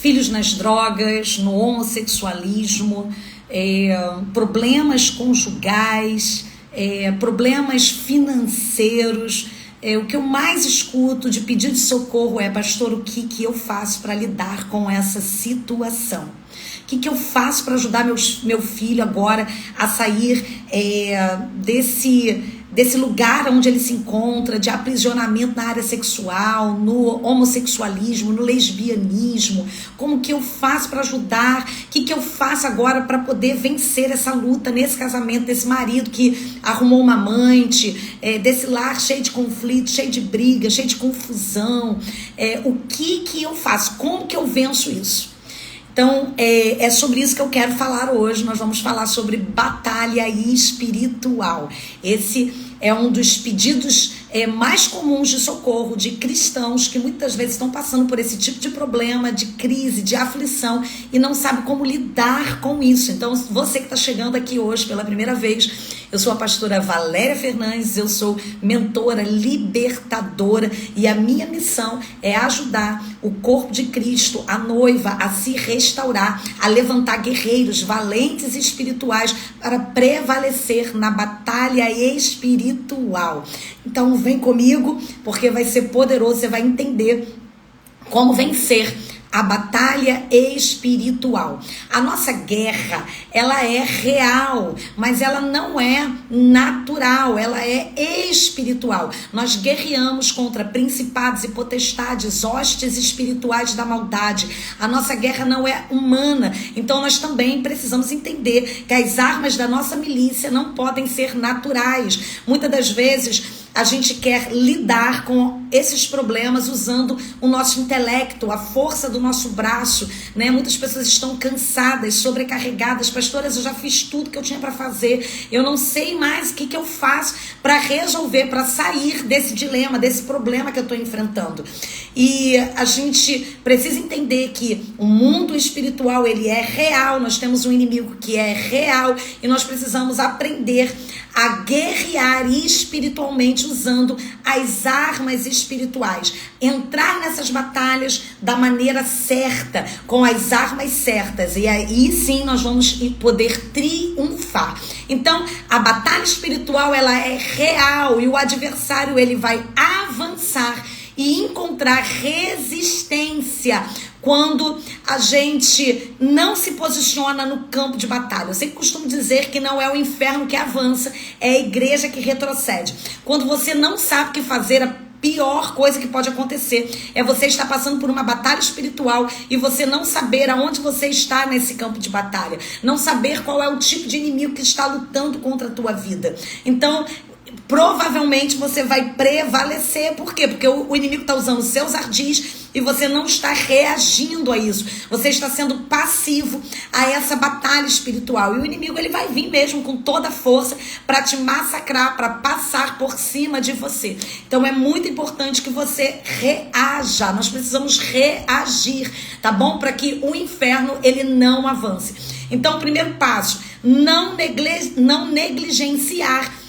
filhos nas drogas, no homossexualismo, problemas conjugais, problemas financeiros. O que eu mais escuto de pedido de socorro é: pastor, o que eu faço para lidar com essa situação? O que eu faço para ajudar meu filho agora a sair desse lugar onde ele se encontra, de aprisionamento na área sexual, no homossexualismo, no lesbianismo? Como que eu faço para ajudar? O que eu faço agora para poder vencer essa luta nesse casamento, desse marido que arrumou uma amante, desse lar cheio de conflito, cheio de briga, cheio de confusão? O que eu faço? Como que eu venço isso? Então, é sobre isso que eu quero falar hoje. Nós vamos falar sobre batalha espiritual. Esse é um dos pedidos mais comuns de socorro de cristãos que muitas vezes estão passando por esse tipo de problema, de crise, de aflição e não sabe como lidar com isso. Então, você que está chegando aqui hoje pela primeira vez, eu sou a pastora Valéria Fernandes, eu sou mentora libertadora e a minha missão é ajudar o corpo de Cristo, a noiva, a se restaurar, a levantar guerreiros valentes e espirituais para prevalecer na batalha espiritual. Então vem comigo, porque vai ser poderoso, você vai entender como vencer a batalha espiritual. A nossa guerra, ela é real, mas ela não é natural, ela é espiritual. Nós guerreamos contra principados e potestades, hostes espirituais da maldade. A nossa guerra não é humana, então nós também precisamos entender que as armas da nossa milícia não podem ser naturais. Muitas das vezes a gente quer lidar com esses problemas usando o nosso intelecto, a força do nosso braço, né? Muitas pessoas estão cansadas, sobrecarregadas. Pastoras, eu já fiz tudo que eu tinha para fazer, eu não sei mais o que eu faço para resolver, para sair desse dilema, desse problema que eu estou enfrentando. E a gente precisa entender que o mundo espiritual, ele é real, nós temos um inimigo que é real e nós precisamos aprender a guerrear espiritualmente usando as armas espirituais. Entrar nessas batalhas da maneira certa, com as armas certas. E aí sim nós vamos poder triunfar. Então, a batalha espiritual, ela é real e o adversário, ele vai avançar e encontrar resistência quando a gente não se posiciona no campo de batalha. Eu sempre costumo dizer que não é o inferno que avança, é a igreja que retrocede. Quando você não sabe o que fazer, a pior coisa que pode acontecer é você estar passando por uma batalha espiritual e você não saber aonde você está nesse campo de batalha, não saber qual é o tipo de inimigo que está lutando contra a tua vida. Então, provavelmente você vai prevalecer. Por quê? Porque o inimigo está usando seus ardis e você não está reagindo a isso. Você está sendo passivo a essa batalha espiritual. E o inimigo, ele vai vir mesmo com toda a força para te massacrar, para passar por cima de você. Então é muito importante que você reaja. Nós precisamos reagir, tá bom? Para que o inferno, ele não avance. Então o primeiro passo, não negligenciar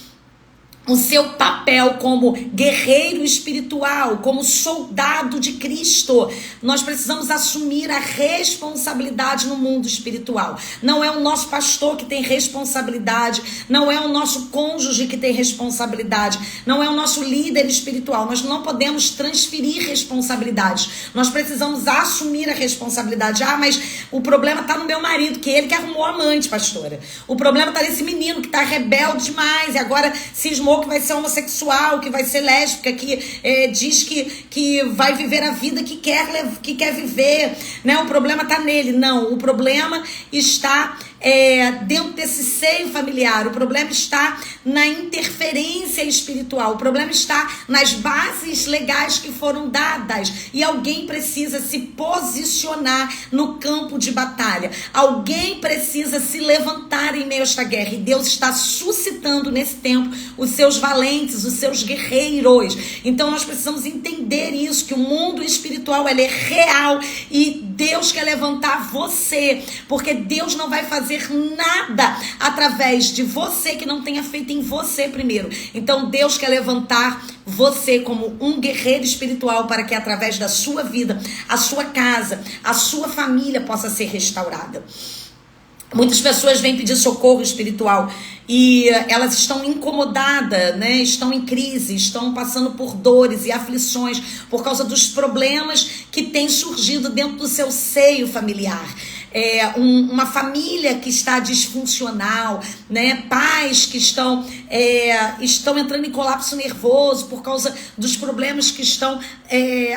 o seu papel como guerreiro espiritual, como soldado de Cristo. Nós precisamos assumir a responsabilidade no mundo espiritual. Não é o nosso pastor que tem responsabilidade, não é o nosso cônjuge que tem responsabilidade, não é o nosso líder espiritual. Nós não podemos transferir responsabilidades. Nós precisamos assumir a responsabilidade. Ah, mas o problema está no meu marido, que ele que arrumou a amante, pastora. O problema está nesse menino que está rebelde demais e agora cismou que vai ser homossexual, que vai ser lésbica, que diz que vai viver a vida que quer viver, né? O problema está nele. Não, o problema está dentro desse seio familiar. O problema está na interferência espiritual. O problema está nas bases legais que foram dadas. E alguém precisa se posicionar no campo de batalha. Alguém precisa se levantar em meio a esta guerra. E Deus está suscitando nesse tempo os seus valentes, os seus guerreiros. Então nós precisamos entender isso, que o mundo espiritual, ele é real e Deus quer levantar você, porque Deus não vai fazer nada através de você que não tenha feito em você primeiro. Então Deus quer levantar você como um guerreiro espiritual para que através da sua vida, a sua casa, a sua família possa ser restaurada. Muitas pessoas vêm pedir socorro espiritual e elas estão incomodadas, né? Estão em crise, estão passando por dores e aflições por causa dos problemas que têm surgido dentro do seu seio familiar. Uma família que está disfuncional, né? Pais que estão entrando em colapso nervoso por causa dos problemas que estão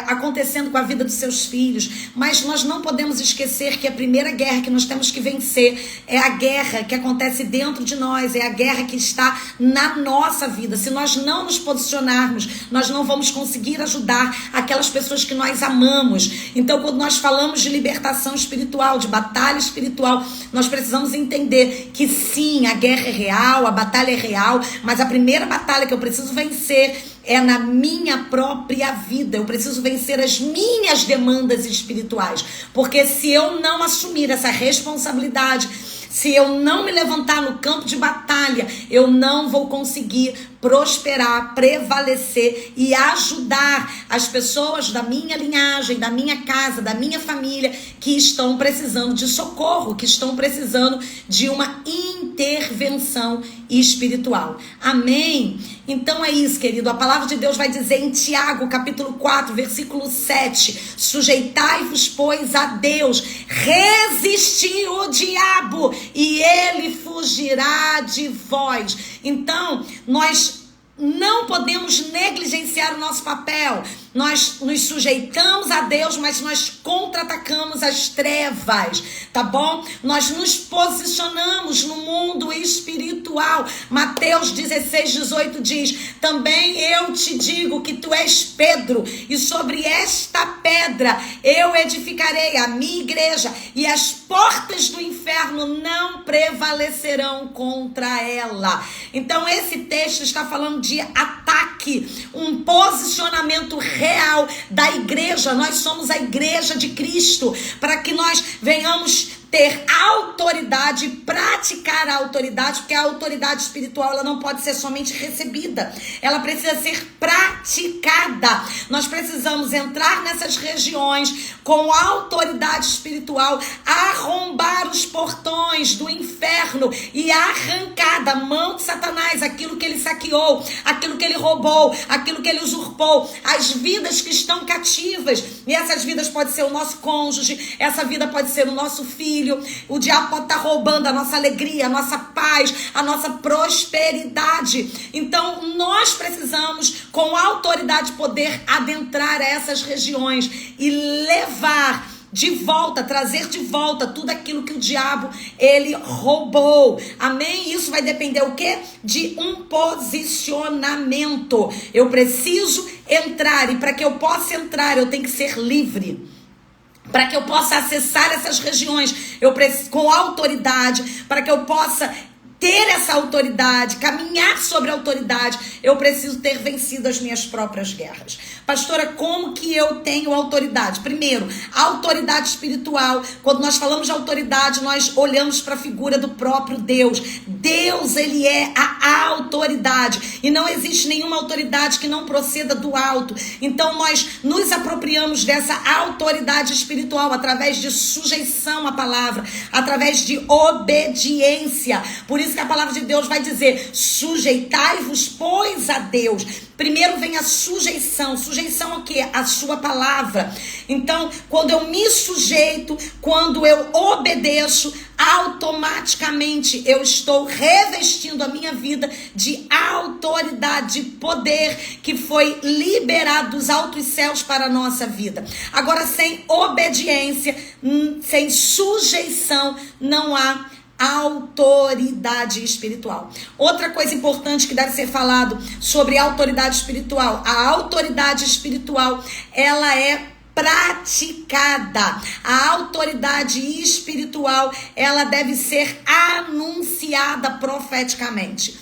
acontecendo com a vida dos seus filhos. Mas nós não podemos esquecer que a primeira guerra que nós temos que vencer é a guerra que acontece dentro de nós, é a guerra que está na nossa vida. Se nós não nos posicionarmos, nós não vamos conseguir ajudar aquelas pessoas que nós amamos. Então, quando nós falamos de libertação espiritual, de batalha espiritual, nós precisamos entender que sim, a guerra é real, a batalha é real, mas a primeira batalha que eu preciso vencer é na minha própria vida. Eu preciso vencer as minhas demandas espirituais, porque se eu não assumir essa responsabilidade, se eu não me levantar no campo de batalha, eu não vou conseguir prosperar, prevalecer e ajudar as pessoas da minha linhagem, da minha casa, da minha família, que estão precisando de socorro, que estão precisando de uma intervenção espiritual. Amém? Então é isso, querido. A palavra de Deus vai dizer em Tiago, capítulo 4, versículo 7, sujeitai-vos, pois, a Deus, resisti o diabo e ele fugirá de vós. Então, nós não podemos negligenciar o nosso papel. Nós nos sujeitamos a Deus, mas nós contra-atacamos as trevas, tá bom? Nós nos posicionamos no mundo espiritual. Mateus 16:18 diz: também eu te digo que tu és Pedro, e sobre esta pedra eu edificarei a minha igreja, e as portas do inferno não prevalecerão contra ela. Então esse texto está falando de ataque, um posicionamento real da igreja. Nós somos a igreja de Cristo, para que nós venhamos ter autoridade, praticar a autoridade, porque a autoridade espiritual ela não pode ser somente recebida, ela precisa ser praticada. Nós precisamos entrar nessas regiões com autoridade espiritual, arrombar os portões do inferno e arrancar da mão de Satanás aquilo que ele saqueou, aquilo que ele roubou, aquilo que ele usurpou, as vidas que estão cativas. E essas vidas podem ser o nosso cônjuge, essa vida pode ser o nosso filho. O diabo pode estar roubando a nossa alegria, a nossa paz, a nossa prosperidade. Então nós precisamos com autoridade poder adentrar essas regiões e levar de volta, trazer de volta tudo aquilo que o diabo ele roubou. Amém? Isso vai depender o quê? De um posicionamento. Eu preciso entrar, e para que eu possa entrar eu tenho que ser livre. Para que eu possa acessar essas regiões, eu preciso com autoridade, para que eu possa ter essa autoridade, caminhar sobre a autoridade, eu preciso ter vencido as minhas próprias guerras. Pastora, como que eu tenho autoridade? Primeiro, a autoridade espiritual. Quando nós falamos de autoridade, nós olhamos para a figura do próprio Deus. Deus, ele é a autoridade. E não existe nenhuma autoridade que não proceda do alto. Então, nós nos apropriamos dessa autoridade espiritual através de sujeição à palavra, através de obediência. Por isso que a palavra de Deus vai dizer: sujeitai-vos, pois, a Deus. Primeiro vem a sujeição. Sujeição ao quê? A sua palavra. Então, quando eu me sujeito, quando eu obedeço, automaticamente eu estou revestindo a minha vida de autoridade, de poder que foi liberado dos altos céus para a nossa vida. Agora, sem obediência, sem sujeição, não há autoridade espiritual. Outra coisa importante que deve ser falado sobre autoridade espiritual: a autoridade espiritual, ela é praticada. A autoridade espiritual, ela deve ser anunciada profeticamente.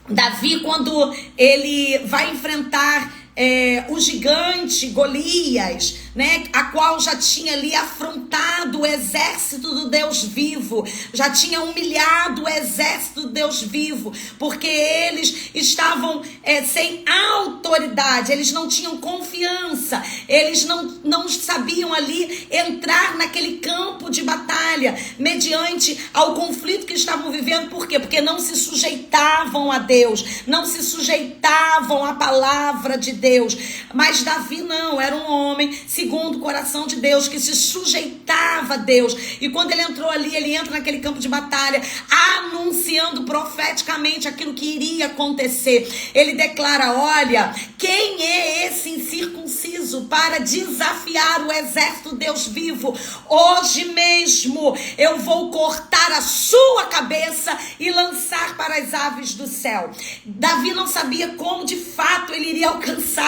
Davi, quando ele vai enfrentar o gigante Golias, né, a qual já tinha ali afrontado o exército do Deus vivo, já tinha humilhado o exército do Deus vivo, porque eles estavam sem autoridade, eles não tinham confiança, eles não sabiam ali entrar naquele campo de batalha, mediante ao conflito que estavam vivendo. Por quê? Porque não se sujeitavam a Deus, não se sujeitavam à palavra de Deus. Mas Davi não, era um homem segundo o coração de Deus, que se sujeitava a Deus. E quando ele entrou ali, ele entra naquele campo de batalha, anunciando profeticamente aquilo que iria acontecer. Ele declara: olha, quem é esse incircunciso para desafiar o exército do Deus vivo? Hoje mesmo eu vou cortar a sua cabeça e lançar para as aves do céu. Davi não sabia como de fato ele iria alcançar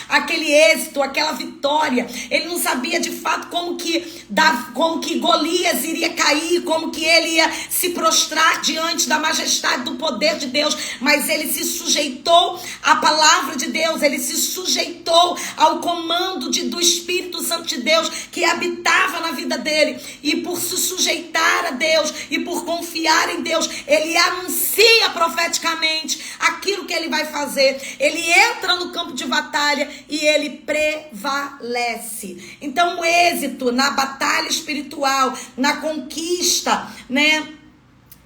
aquele êxito, aquela vitória. Ele não sabia de fato como que Golias iria cair, como que ele ia se prostrar diante da majestade do poder de Deus, mas ele se sujeitou à palavra de Deus, ele se sujeitou ao comando do Espírito Santo de Deus que habitava na vida dele, e por se sujeitar a Deus e por confiar em Deus, ele anuncia profeticamente aquilo que ele vai fazer. Ele entra no campo de batalha e ele prevalece. Então o êxito na batalha espiritual, na conquista, né,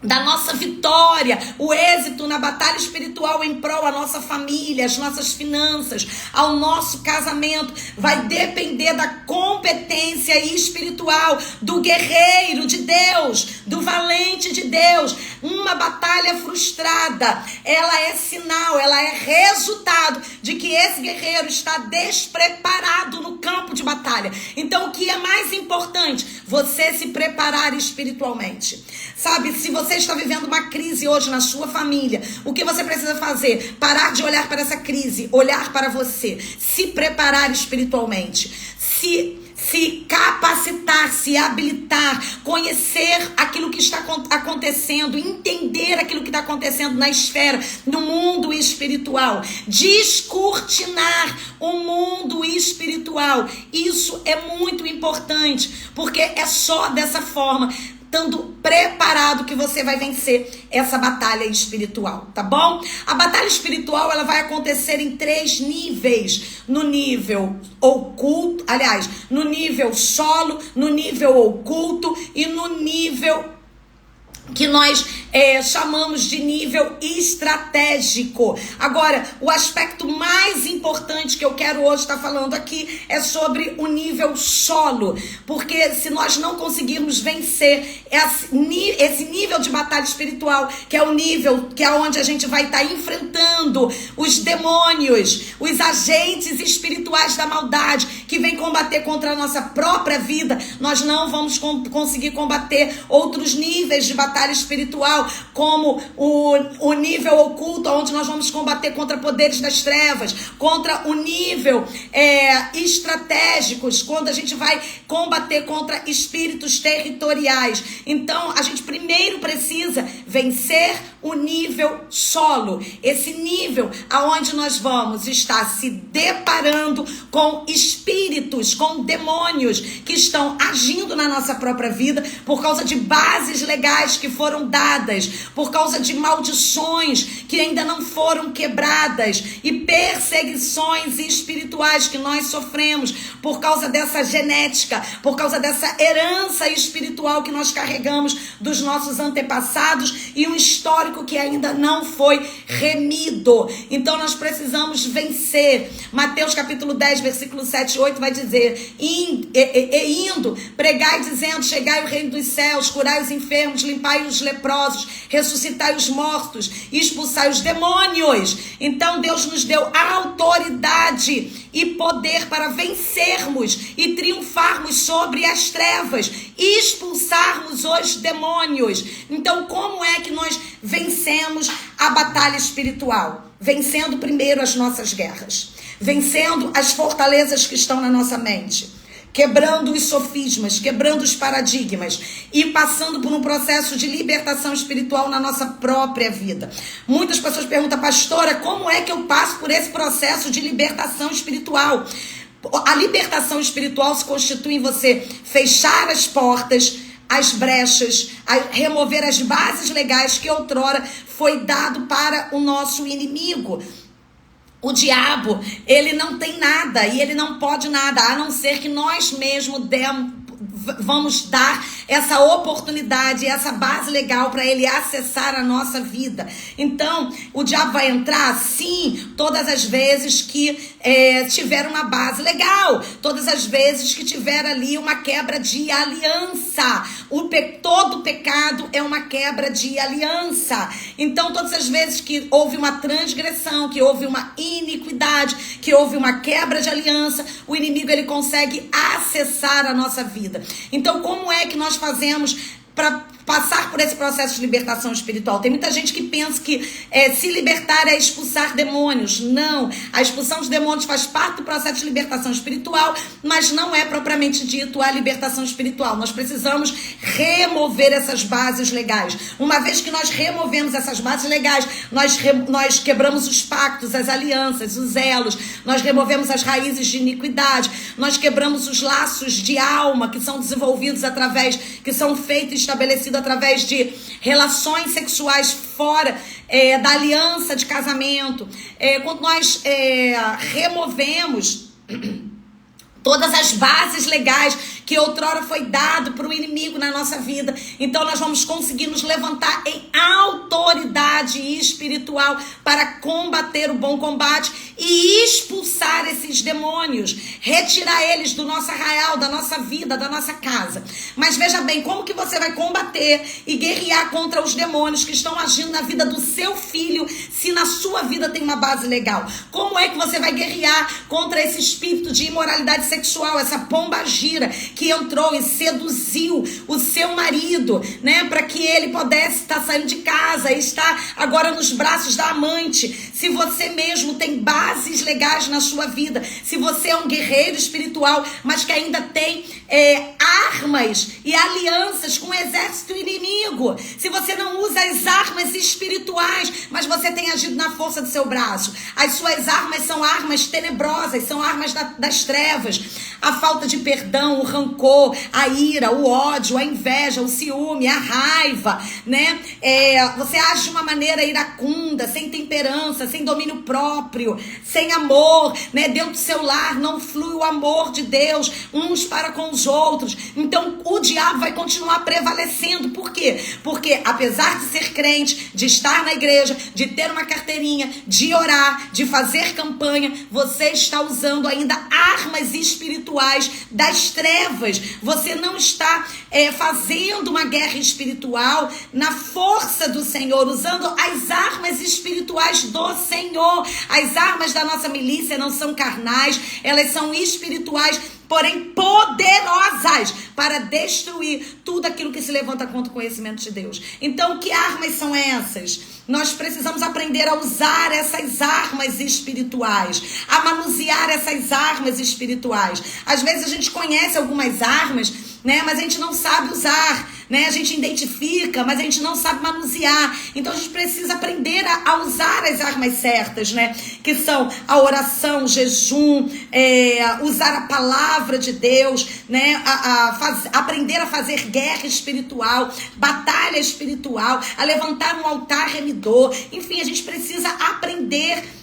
da nossa vitória, o êxito na batalha espiritual em prol da nossa família, as nossas finanças, ao nosso casamento, vai depender da competência espiritual do guerreiro de Deus, do valente de Deus. Uma batalha frustrada, ela é sinal, ela é resultado de que esse guerreiro está despreparado no campo de batalha. Então o que é mais importante? Você se preparar espiritualmente. Sabe, se você está vivendo uma crise hoje na sua família, o que você precisa fazer? Parar de olhar para essa crise, olhar para você, se preparar espiritualmente, se capacitar, se habilitar, conhecer aquilo que está acontecendo, entender aquilo que está acontecendo na esfera, no mundo espiritual, descortinar o mundo espiritual. Isso é muito importante, porque é só dessa forma, estando preparado, que você vai vencer essa batalha espiritual, tá bom? A batalha espiritual, ela vai acontecer em 3 níveis: no nível oculto, aliás, no nível solo, no nível oculto e no nível que nós chamamos de nível estratégico. Agora, o aspecto mais importante que eu quero hoje estar falando aqui é sobre o nível solo, porque se nós não conseguirmos vencer esse nível de batalha espiritual, que é o nível que é onde a gente vai estar enfrentando os demônios, os agentes espirituais da maldade que vem combater contra a nossa própria vida, nós não vamos conseguir combater outros níveis de batalha espiritual, como o nível oculto, onde nós vamos combater contra poderes das trevas, contra o nível estratégicos, quando a gente vai combater contra espíritos territoriais. Então a gente primeiro precisa vencer o nível solo, esse nível aonde nós vamos estar se deparando com espíritos, com demônios que estão agindo na nossa própria vida por causa de bases legais que foram dadas, por causa de maldições que ainda não foram quebradas e perseguições espirituais que nós sofremos por causa dessa genética, por causa dessa herança espiritual que nós carregamos dos nossos antepassados e um histórico que ainda não foi remido. Então nós precisamos vencer. Mateus capítulo 10, versículo 7 e 8 vai dizer: indo, pregai dizendo, chegai o reino dos céus, curai os enfermos, limpai os leprosos, ressuscitai os mortos, expulsai os demônios. Então Deus nos deu autoridade e poder para vencermos e triunfarmos sobre as trevas, expulsarmos os demônios. Então como é que nós vencemos a batalha espiritual? Vencendo primeiro as nossas guerras, vencendo as fortalezas que estão na nossa mente, quebrando os sofismas, quebrando os paradigmas e passando por um processo de libertação espiritual na nossa própria vida. Muitas pessoas perguntam, pastora, como é que eu passo por esse processo de libertação espiritual? A libertação espiritual se constitui em você fechar as portas, as brechas, remover as bases legais que outrora foi dado para o nosso inimigo. O diabo, ele não tem nada e ele não pode nada, a não ser que nós mesmos vamos dar essa oportunidade, essa base legal para ele acessar a nossa vida. Então, o diabo vai entrar, sim, todas as vezes que tiver uma base legal, todas as vezes que tiver ali uma quebra de aliança. Todo pecado é uma quebra de aliança. Então, todas as vezes que houve uma transgressão, que houve uma iniquidade, que houve uma quebra de aliança, o inimigo ele consegue acessar a nossa vida. Então, como é que nós fazemos para passar por esse processo de libertação espiritual? Tem muita gente que pensa que se libertar é expulsar demônios. Não, a expulsão de demônios faz parte do processo de libertação espiritual, mas não é propriamente dito a libertação espiritual. Nós precisamos remover essas bases legais. Uma vez que nós removemos essas bases legais, nós quebramos os pactos, as alianças, os elos, nós removemos as raízes de iniquidade, nós quebramos os laços de alma que são desenvolvidos que são feitos e estabelecidos através de relações sexuais fora da aliança de casamento. Quando nós removemos todas as bases legais que outrora foi dado para o inimigo na nossa vida, então nós vamos conseguir nos levantar em autoridade espiritual para combater o bom combate e expulsar esses demônios, retirar eles do nosso arraial, da nossa vida, da nossa casa. Mas veja bem, como que você vai combater e guerrear contra os demônios que estão agindo na vida do seu filho, se na sua vida tem uma base legal? Como é que você vai guerrear contra esse espírito de imoralidade sexual, essa pombagira que entrou e seduziu o seu marido, né, para que ele pudesse estar saindo de casa e estar agora nos braços da amante? Se você mesmo tem bases legais na sua vida, se você é um guerreiro espiritual, mas que ainda tem armas e alianças com o exército inimigo, se você não usa as armas espirituais, mas você tem agido na força do seu braço, as suas armas são armas tenebrosas, são armas das trevas, a falta de perdão, o rancor, a ira, o ódio, a inveja, o ciúme, a raiva, né? Você age de uma maneira iracunda, sem temperança, sem domínio próprio, sem amor, né? Dentro do seu lar não flui o amor de Deus uns para com os outros. Então o diabo vai continuar prevalecendo. Por quê? Porque apesar de ser crente, de estar na igreja, de ter uma carteirinha, de orar, de fazer campanha, você está usando ainda armas espirituais das trevas. Você não está fazendo uma guerra espiritual na força do Senhor, usando as armas espirituais do Senhor. As armas da nossa milícia não são carnais, elas são espirituais, porém poderosas para destruir tudo aquilo que se levanta contra o conhecimento de Deus. Então, que armas são essas? Nós precisamos aprender a usar essas armas espirituais, a manusear essas armas espirituais. Às vezes a gente conhece algumas armas, né, mas a gente não sabe usar, né? A gente identifica, mas a gente não sabe manusear. Então a gente precisa aprender a usar as armas certas, né? Que são a oração, o jejum, usar a palavra de Deus, né? Aprender a fazer guerra espiritual, batalha espiritual, a levantar um altar remidor. Enfim, a gente precisa aprender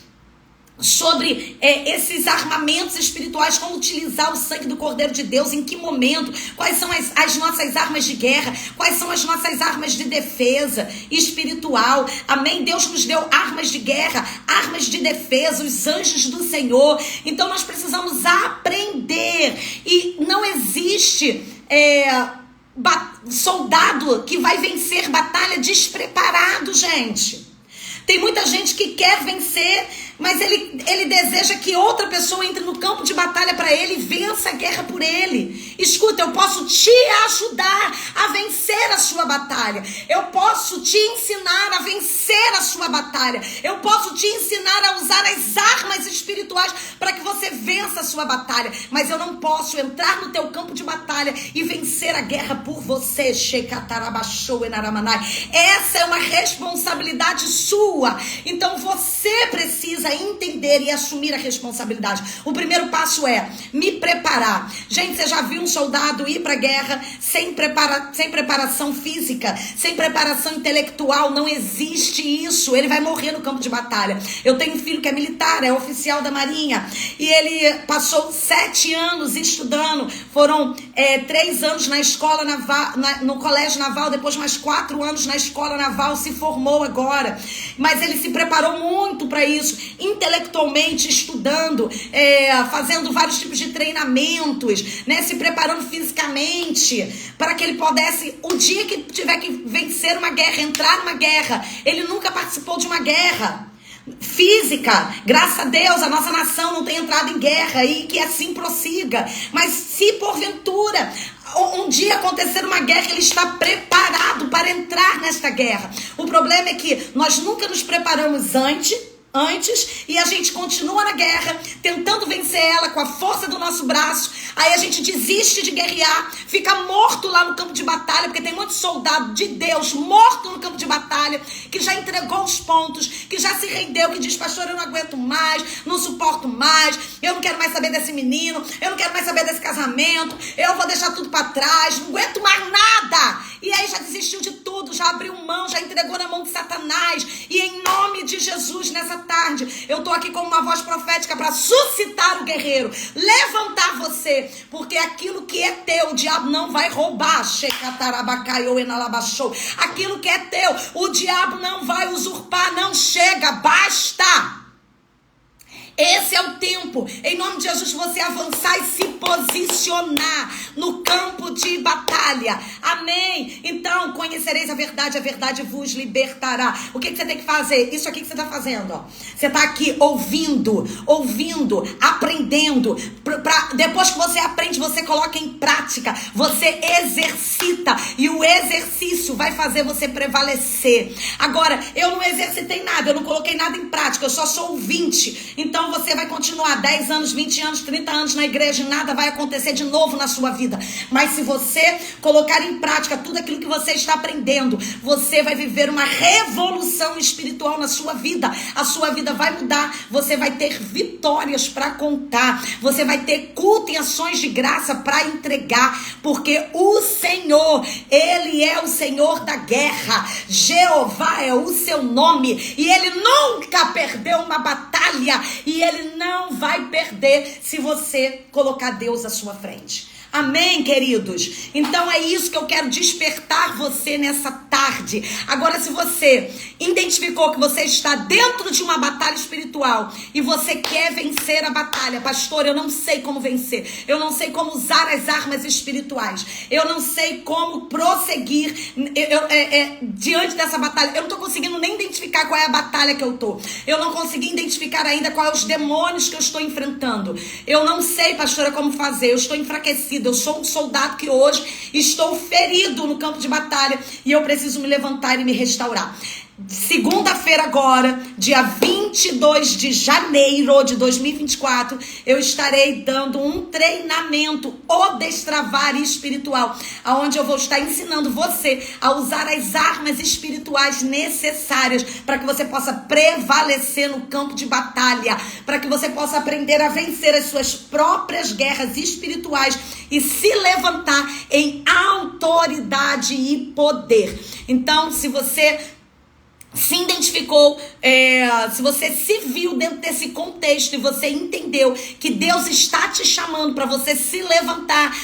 sobre esses armamentos espirituais, como utilizar o sangue do Cordeiro de Deus, em que momento, quais são as nossas armas de guerra, quais são as nossas armas de defesa espiritual. Amém? Deus nos deu armas de guerra, armas de defesa, os anjos do Senhor. Então nós precisamos aprender, e não existe soldado que vai vencer batalha despreparado, gente. Tem muita gente que quer vencer Mas ele deseja que outra pessoa entre no campo de batalha para ele e vença a guerra por ele. Escuta, eu posso te ajudar a vencer a sua batalha. Eu posso te ensinar a vencer a sua batalha. Eu posso te ensinar a usar as armas espirituais para que você vença a sua batalha. Mas eu não posso entrar no teu campo de batalha e vencer a guerra por você. Essa é uma responsabilidade sua. Então você precisa entender e assumir a responsabilidade. O primeiro passo é me preparar. Gente, você já viu um soldado ir para a guerra sem preparação física, sem preparação intelectual? Não existe isso. Ele vai morrer no campo de batalha. Eu tenho um filho que é militar, é oficial da Marinha, e ele passou 7 anos estudando. Foram 3 anos na escola naval, no colégio naval, depois mais 4 anos na escola naval, se formou agora. Mas ele se preparou muito para isso, intelectualmente, estudando, fazendo vários tipos de treinamentos, né, se preparando fisicamente, para que ele pudesse, o dia que tiver que vencer uma guerra, entrar numa guerra. Ele nunca participou de uma guerra física, graças a Deus a nossa nação não tem entrado em guerra, e que assim prossiga. Mas se porventura um dia acontecer uma guerra, ele está preparado para entrar nesta guerra. O problema é que nós nunca nos preparamos antes, e a gente continua na guerra, tentando vencer ela com a força do nosso braço. Aí a gente desiste de guerrear, fica morto lá no campo de batalha, porque tem muito soldado de Deus morto no campo de batalha, que já entregou os pontos, que já se rendeu, que diz: pastor, eu não aguento mais, não suporto mais, eu não quero mais saber desse menino, eu não quero mais saber desse casamento, eu vou deixar tudo para trás, não aguento mais nada. E aí já desistiu de tudo, já abriu mão, já entregou na mão de Satanás. E em nome de Jesus, nessa tarde, eu tô aqui como uma voz profética para suscitar o guerreiro, levantar você, porque aquilo que é teu, o diabo não vai roubar. Aquilo que é teu, o diabo não vai usurpar. Não chega, basta. Esse é o tempo, em nome de Jesus, você avançar e se posicionar no campo de batalha. Amém? Então, conhecereis a verdade vos libertará. O que você tem que fazer? Isso aqui que você está fazendo, ó. Você está aqui ouvindo, aprendendo. Depois que você aprende, você coloca em prática, você exercita, e o exercício vai fazer você prevalecer. Agora, eu não exercitei nada, eu não coloquei nada em prática, eu só sou ouvinte. Então você vai continuar 10 anos, 20 anos, 30 anos na igreja e nada vai acontecer de novo na sua vida. Mas se você colocar em prática tudo aquilo que você está aprendendo, você vai viver uma revolução espiritual na sua vida. A sua vida vai mudar, você vai ter vitórias para contar, você vai ter culto e ações de graça para entregar, porque o Senhor, Ele é o Senhor da guerra. Jeová é o seu nome, e Ele nunca perdeu uma batalha, e Ele não vai perder se você colocar Deus à sua frente. Amém, queridos? Então é isso que eu quero despertar você nessa tarde. Agora, se você identificou que você está dentro de uma batalha espiritual e você quer vencer a batalha: pastor, eu não sei como vencer, eu não sei como usar as armas espirituais, eu não sei como prosseguir diante dessa batalha, eu não estou conseguindo nem identificar qual é a batalha que eu estou, eu não consegui identificar ainda quais os demônios que eu estou enfrentando, eu não sei, pastora, como fazer, eu estou enfraquecido, eu sou um soldado que hoje estou ferido no campo de batalha e eu preciso me levantar e me restaurar. Segunda-feira agora, dia 22 de janeiro de 2024, eu estarei dando um treinamento, o Destravar Espiritual, onde eu vou estar ensinando você a usar as armas espirituais necessárias para que você possa prevalecer no campo de batalha, para que você possa aprender a vencer as suas próprias guerras espirituais e se levantar em autoridade e poder. Então, se você se identificou, se você se viu dentro desse contexto e você entendeu que Deus está te chamando para você se levantar,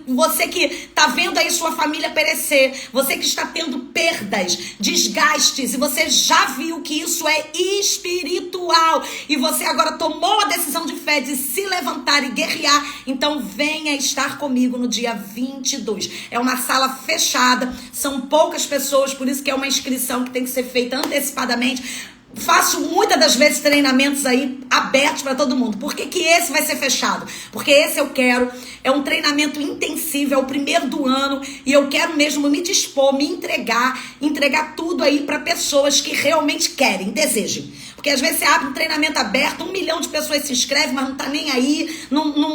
você que está vendo aí sua família perecer, você que está tendo perdas, desgastes, e você já viu que isso é espiritual, e você agora tomou a decisão de fé de se levantar e guerrear, então venha estar comigo no dia 22. É uma sala fechada, são poucas pessoas, por isso que é uma inscrição que tem que ser feita antecipadamente. faço muitas das vezes treinamentos aí abertos para todo mundo. Por que esse vai ser fechado? Porque esse eu quero, é um treinamento intensivo, é o primeiro do ano, e eu quero mesmo me dispor, me entregar tudo aí para pessoas que realmente querem, desejem. Porque às vezes você abre um treinamento aberto, 1 milhão de pessoas se inscrevem, mas não tá nem aí,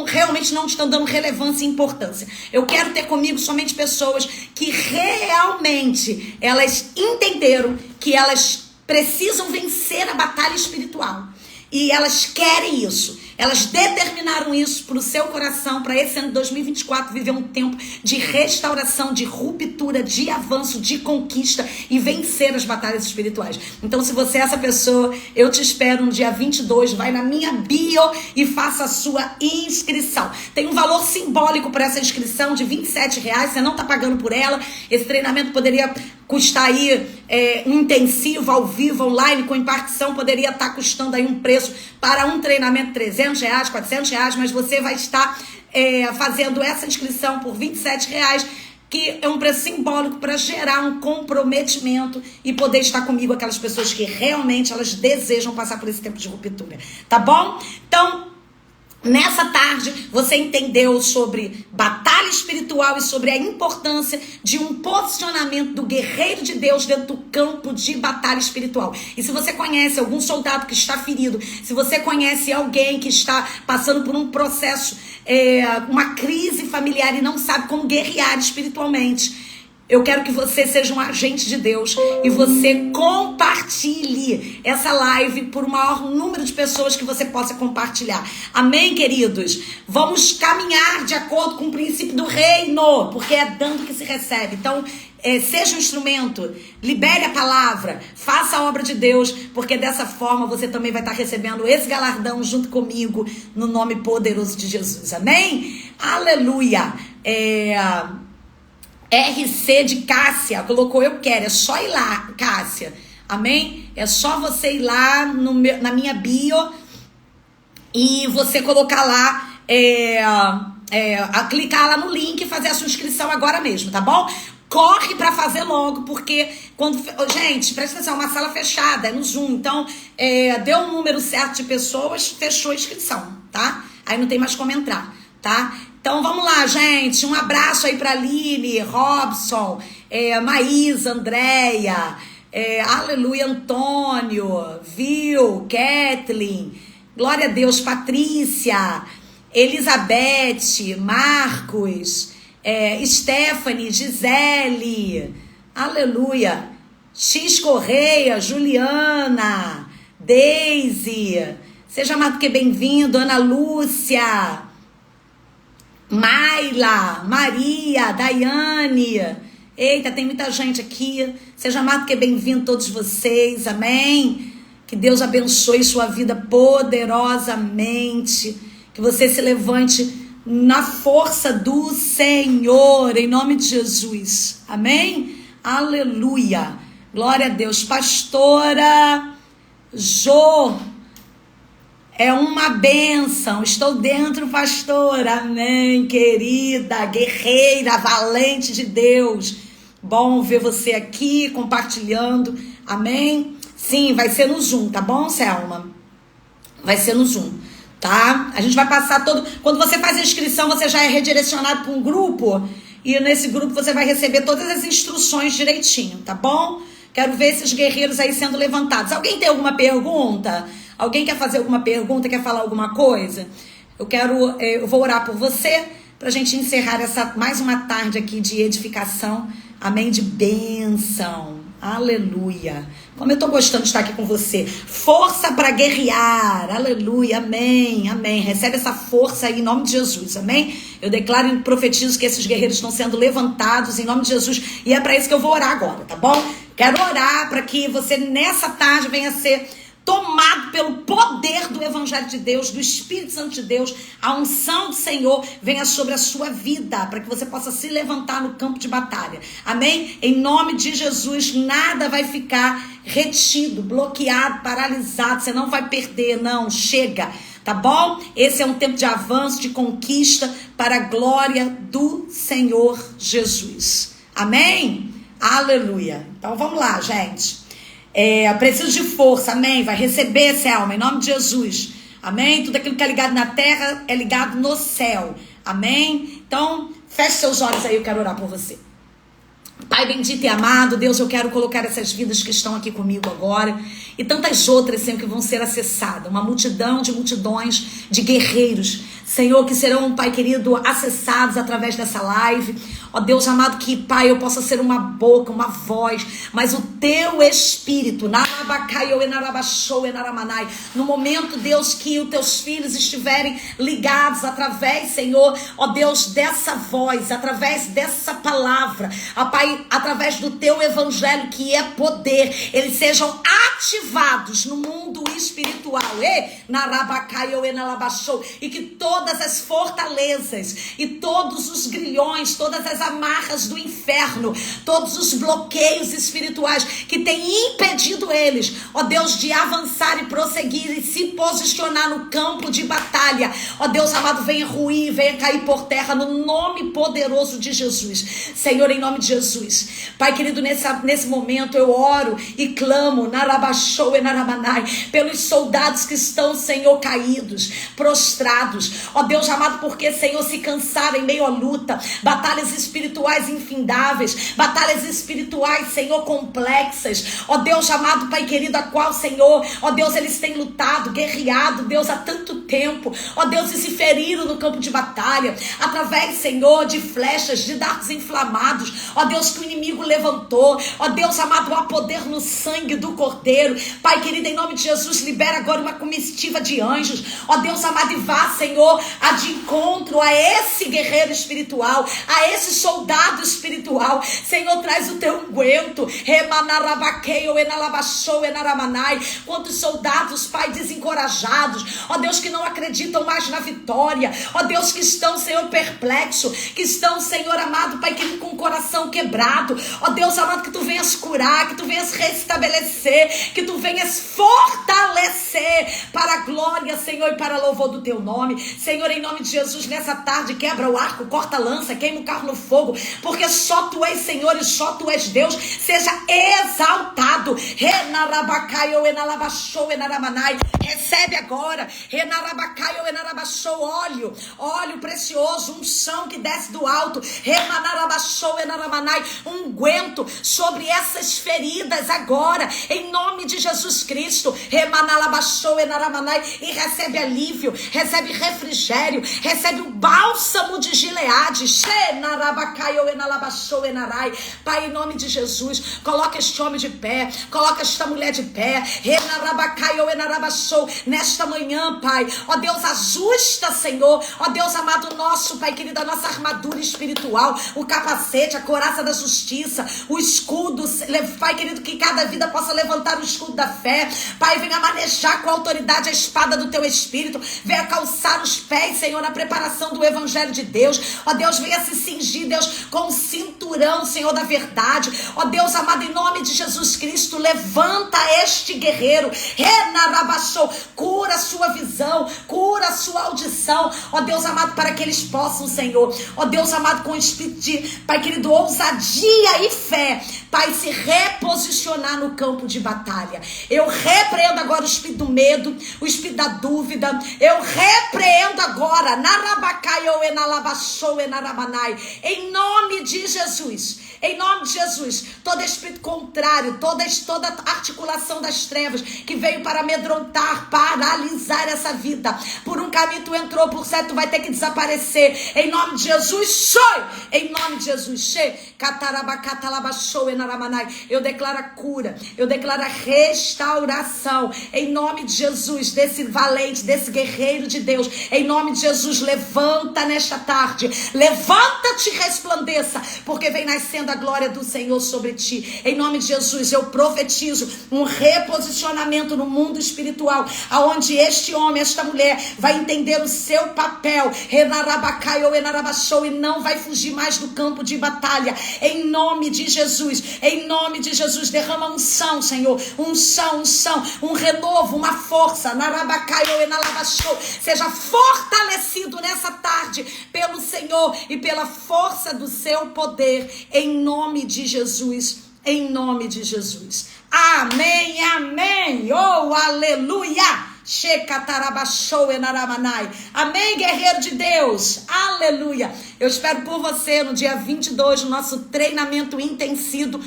realmente não estão dando relevância e importância. Eu quero ter comigo somente pessoas que realmente elas entenderam que elas precisam vencer a batalha espiritual. E elas querem isso. Elas determinaram isso para o seu coração, para esse ano de 2024, viver um tempo de restauração, de ruptura, de avanço, de conquista e vencer as batalhas espirituais. Então, se você é essa pessoa, eu te espero no dia 22, vai na minha bio e faça a sua inscrição. Tem um valor simbólico para essa inscrição de R$27, você não está pagando por ela. Esse treinamento poderia custar aí um intensivo, ao vivo, online, com impartição, poderia estar custando aí um preço para um treinamento R$300, R$400, mas você vai estar fazendo essa inscrição por R$27, que é um preço simbólico para gerar um comprometimento e poder estar comigo, aquelas pessoas que realmente elas desejam passar por esse tempo de ruptura, tá bom? Então, nessa tarde, você entendeu sobre batalha espiritual e sobre a importância de um posicionamento do guerreiro de Deus dentro do campo de batalha espiritual. E se você conhece algum soldado que está ferido, se você conhece alguém que está passando por um processo, uma crise familiar e não sabe como guerrear espiritualmente, eu quero que você seja um agente de Deus e você compartilhe essa live por o maior número de pessoas que você possa compartilhar. Amém, queridos? Vamos caminhar de acordo com o princípio do reino, porque é dando que se recebe. Então, seja um instrumento, libere a palavra, faça a obra de Deus, porque dessa forma você também vai estar recebendo esse galardão junto comigo, no nome poderoso de Jesus. Amém? Aleluia! RC de Cássia colocou eu quero, é só ir lá, Cássia, amém? É só você ir lá na minha bio e você colocar lá, clicar lá no link e fazer a sua inscrição agora mesmo, tá bom? Corre pra fazer logo, porque gente, presta atenção, é uma sala fechada, é no Zoom, então deu um número certo de pessoas, fechou a inscrição, tá? Aí não tem mais como entrar, tá? Então vamos lá, gente. Um abraço aí pra Aline, Robson, Maísa, Andréia, aleluia, Antônio, Vil, Kathleen, glória a Deus, Patrícia, Elizabeth, Marcos, Stephanie, Gisele, aleluia, X Correia, Juliana, Deise, seja mais do que bem-vindo, Ana Lúcia, Maila, Maria, Daiane. Eita, tem muita gente aqui. Seja mais do que bem-vindo todos vocês, amém? Que Deus abençoe sua vida poderosamente. Que você se levante na força do Senhor, em nome de Jesus, amém? Aleluia, glória a Deus. Pastora Jô, é uma bênção, estou dentro, pastora, amém, querida, guerreira, valente de Deus, bom ver você aqui, compartilhando, amém, sim, vai ser no Zoom, tá bom, Selma? Vai ser no Zoom, tá? A gente vai passar quando você faz a inscrição, você já é redirecionado para um grupo, e nesse grupo você vai receber todas as instruções direitinho, tá bom? Quero ver esses guerreiros aí sendo levantados. Alguém tem alguma pergunta? Alguém quer fazer alguma pergunta, quer falar alguma coisa? Eu vou orar por você, pra gente encerrar mais uma tarde aqui de edificação, amém, de bênção, aleluia. Como eu tô gostando de estar aqui com você. Força para guerrear, aleluia, amém, amém. Recebe essa força aí em nome de Jesus, amém? Eu declaro e profetizo que esses guerreiros estão sendo levantados em nome de Jesus, e é para isso que eu vou orar agora, tá bom? Quero orar para que você nessa tarde venha ser tomado pelo poder do Evangelho de Deus, do Espírito Santo de Deus, a unção do Senhor venha sobre a sua vida, para que você possa se levantar no campo de batalha, amém? Em nome de Jesus, nada vai ficar retido, bloqueado, paralisado, você não vai perder, não, chega, tá bom? Esse é um tempo de avanço, de conquista, para a glória do Senhor Jesus, amém? Aleluia. Então vamos lá, gente. Preciso de força, amém? Vai receber, Selma, em nome de Jesus. Amém? Tudo aquilo que é ligado na terra é ligado no céu. Amém? Então, feche seus olhos aí, eu quero orar por você. Pai bendito e amado, Deus, eu quero colocar essas vidas que estão aqui comigo agora e tantas outras, Senhor, que vão ser acessadas. Uma multidão de multidões de guerreiros, Senhor, que serão, Pai querido, acessados através dessa live. Ó Deus amado, que, Pai, eu possa ser uma boca, uma voz, mas o Teu Espírito, no momento, Deus, que os Teus filhos estiverem ligados através, Senhor, ó Deus, dessa voz, através dessa palavra, ó Pai, através do Teu Evangelho, que é poder, eles sejam ativados no mundo espiritual, e que todas as fortalezas e todos os grilhões, todas as amarras do inferno, todos os bloqueios espirituais que têm impedido eles, ó Deus, de avançar e prosseguir e se posicionar no campo de batalha, ó Deus amado, venha ruir, venha cair por terra no nome poderoso de Jesus, Senhor, em nome de Jesus. Pai querido, nesse momento eu oro e clamo pelos soldados que estão, Senhor, caídos, prostrados, ó Deus amado, porque, Senhor, se cansaram em meio à luta, batalhas espirituais infindáveis, batalhas espirituais, Senhor, complexas, ó Deus amado, Pai querido, a qual, Senhor, ó Deus, eles têm lutado, guerreado, Deus, há tanto tempo, ó Deus, e se feriram no campo de batalha, através, Senhor, de flechas, de dardos inflamados, ó Deus, que o inimigo levantou, ó Deus amado, há poder no sangue do Cordeiro, Pai querido, em nome de Jesus, libera agora uma comitiva de anjos, ó Deus amado, e vá, Senhor, de encontro a esse guerreiro espiritual, a esse soldado espiritual, Senhor, traz o teu unguento, quantos soldados, Pai, desencorajados, ó Deus, que não acreditam mais na vitória, ó Deus, que estão, Senhor, perplexo, que estão, Senhor amado, Pai querido, com o coração quebrado, ó Deus amado, que tu venhas curar, que tu venhas restabelecer, que tu venhas fortalecer para a glória, Senhor, e para louvor do teu nome, Senhor, em nome de Jesus, nessa tarde, quebra o arco, corta a lança, queima o carro no fogo, porque só tu és Senhor e só tu és Deus, seja exaltado, recebe agora, óleo precioso, unção que desce do alto, unguento sobre essas feridas agora, em nome de Jesus Cristo, e recebe alívio, recebe refrigério, recebe o bálsamo de Gileade, Pai, em nome de Jesus, coloca este homem de pé, coloca esta mulher de pé, nesta manhã, Pai, ó Deus, ajusta, Senhor, ó Deus amado nosso, Pai querido, a nossa armadura espiritual, o capacete, a couraça da justiça, o escudo, Pai querido, que cada vida possa levantar o escudo da fé, Pai, venha manejar com autoridade a espada do teu Espírito, venha calçar os pés, Senhor, na preparação do Evangelho de Deus, ó Deus, venha se cingir, Deus, com o cinturão, Senhor, da verdade, ó Deus amado, em nome de Jesus Cristo, levanta este guerreiro, cura a sua visão, cura a sua audição, ó Deus amado, para que eles possam, Senhor, ó Deus amado, com o espírito de, Pai querido, ousadia e fé, Pai, se reposicionar no campo de batalha. Eu repreendo agora o espírito do medo, o espírito da dúvida, eu repreendo agora, em nome de Jesus. Em nome de Jesus, todo espírito contrário, toda articulação das trevas que veio para amedrontar, paralisar essa vida. Por um caminho tu entrou, por certo tu vai ter que desaparecer. Em nome de Jesus, show! Em nome de Jesus, eu declaro a cura, eu declaro a restauração. Em nome de Jesus, desse valente, desse guerreiro de Deus. Em nome de Jesus, levanta nesta tarde, levanta-te e resplandeça, porque vem nascendo a glória do Senhor sobre ti. Em nome de Jesus, eu profetizo um reposicionamento no mundo espiritual, aonde este homem, esta mulher vai entender o seu papel, e não vai fugir mais do campo de batalha. Em nome de Jesus, derrama unção, Senhor, unção, um renovo, uma força, seja fortalecido nessa tarde pelo Senhor e pela força do seu poder, em nome de Jesus. em nome de Jesus. Amém, amém. Oh, aleluia. Amém, guerreiro de Deus. Aleluia. Eu espero por você no dia 22, no nosso treinamento intensivo,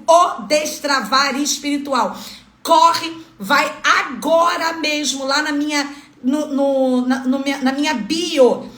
o Destravar Espiritual. Corre, vai agora mesmo lá na minha bio.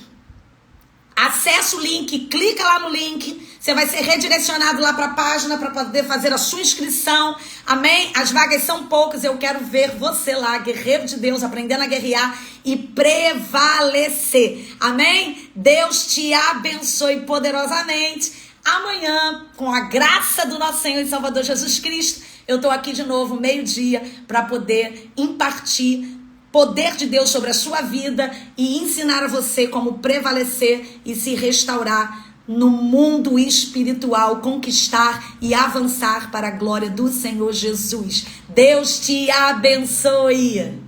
Acesse o link, clica lá no link, você vai ser redirecionado lá para a página para poder fazer a sua inscrição, amém? As vagas são poucas, eu quero ver você lá, guerreiro de Deus, aprendendo a guerrear e prevalecer, amém? Deus te abençoe poderosamente. Amanhã, com a graça do nosso Senhor e Salvador Jesus Cristo, eu estou aqui de novo, meio-dia, para poder impartir poder de Deus sobre a sua vida e ensinar a você como prevalecer e se restaurar no mundo espiritual, conquistar e avançar para a glória do Senhor Jesus. Deus te abençoe.